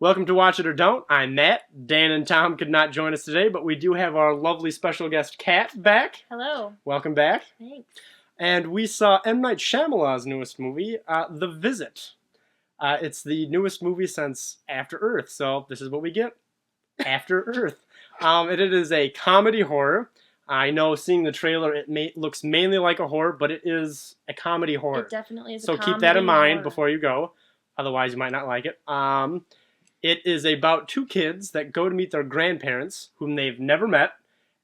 Welcome to Watch It or Don't. I'm Matt. Dan and Tom could not join us today, but we do have our lovely special guest, Kat, back. Hello. Welcome back. Thanks. And we saw M. Night Shyamalan's newest movie, The Visit. It's the newest movie since After Earth, so this is what we get. After Earth. It is a comedy horror. I know seeing the trailer, it looks mainly like a horror, but it is a comedy horror. It definitely is so a comedy keep that in mind horror. before you go. Otherwise, you might not like it. It is about two kids that go to meet their grandparents, whom they've never met,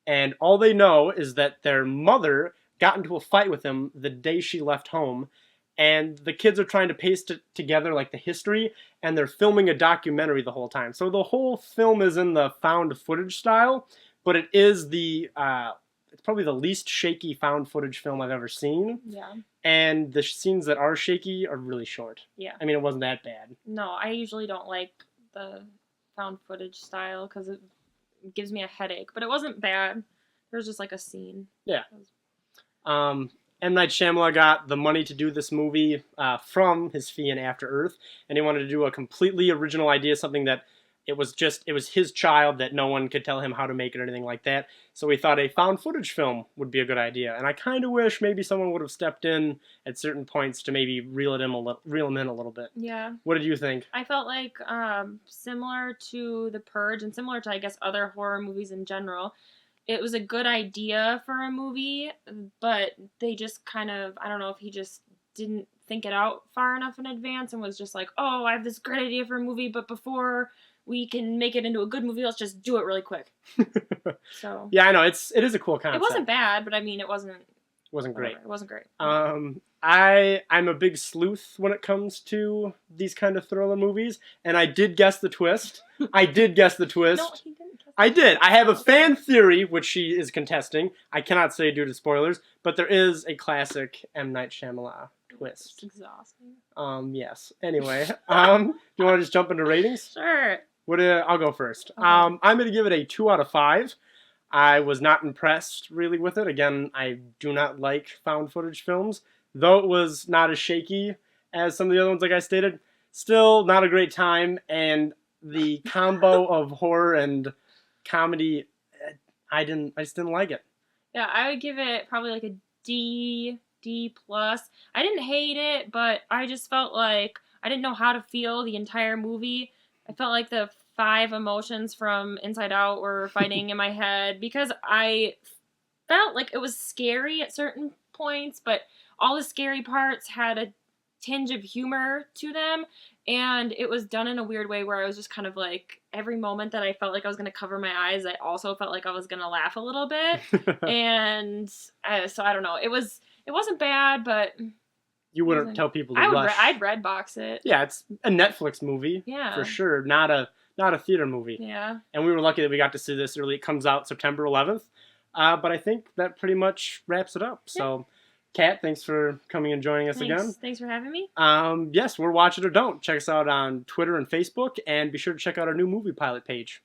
and all they know is that their mother got into a fight with them the day she left home, and the kids are trying to paste it together, like the history, and they're filming a documentary the whole time. So the whole film is in the found footage style, but it is it's probably the least shaky found footage film I've ever seen. Yeah. And the scenes that are shaky are really short. Yeah. I mean, it wasn't that bad. No, I usually don't like the found footage style because it gives me a headache. But it wasn't bad. There was just like a scene. Yeah. M. Night Shyamalan got the money to do this movie from his fee in After Earth, and he wanted to do a completely original idea, something that it was his child, that no one could tell him how to make it or anything like that. So we thought a found footage film would be a good idea, and I kind of wish maybe someone would have stepped in at certain points to maybe reel him in a little bit. Yeah. What did you think? I felt like similar to The Purge and similar to, I guess, other horror movies in general, it was a good idea for a movie, but they just kind of, I don't know if he just didn't think it out far enough in advance and was just like, oh, I have this great idea for a movie, but before we can make it into a good movie, let's just do it really quick. So yeah, I know, it is a cool concept. It wasn't bad, but I mean, it wasn't great. It wasn't great. I'm a big sleuth when it comes to these kind of thriller movies, and I did guess the twist. I did guess the twist. No, he didn't. I did. I have a fan theory, which she is contesting. I cannot say due to spoilers, but there is a classic M. Night Shyamalan twist. It's exhausting. Yes. Anyway, do you want to just jump into ratings? Sure. I'll go first. Okay. I'm going to give it a 2 out of 5. I was not impressed really with it. Again, I do not like found footage films, though it was not as shaky as some of the other ones, like I stated. Still not a great time, and the combo of horror and comedy, I just didn't like it. Yeah, I would give it probably like a D plus. I didn't hate it, but I just felt like I didn't know how to feel the entire movie. I felt like the 5 emotions from Inside Out were fighting in my head because I felt like it was scary at certain points, but all the scary parts had a tinge of humor to them, and it was done in a weird way where I was just kind of like, every moment that I felt like I was going to cover my eyes, I also felt like I was going to laugh a little bit. And so I don't know. It wasn't bad, but you wouldn't tell people to rush. I'd red box it. Yeah, it's a Netflix movie. Yeah. For sure. Not a theater movie. Yeah. And we were lucky that we got to see this early. It comes out September 11th. But I think that pretty much wraps it up. Yeah. So, Kat, thanks for coming and joining us again. Thanks for having me. Yes, we're Watch It or Don't. Check us out on Twitter and Facebook, and be sure to check out our new movie pilot page.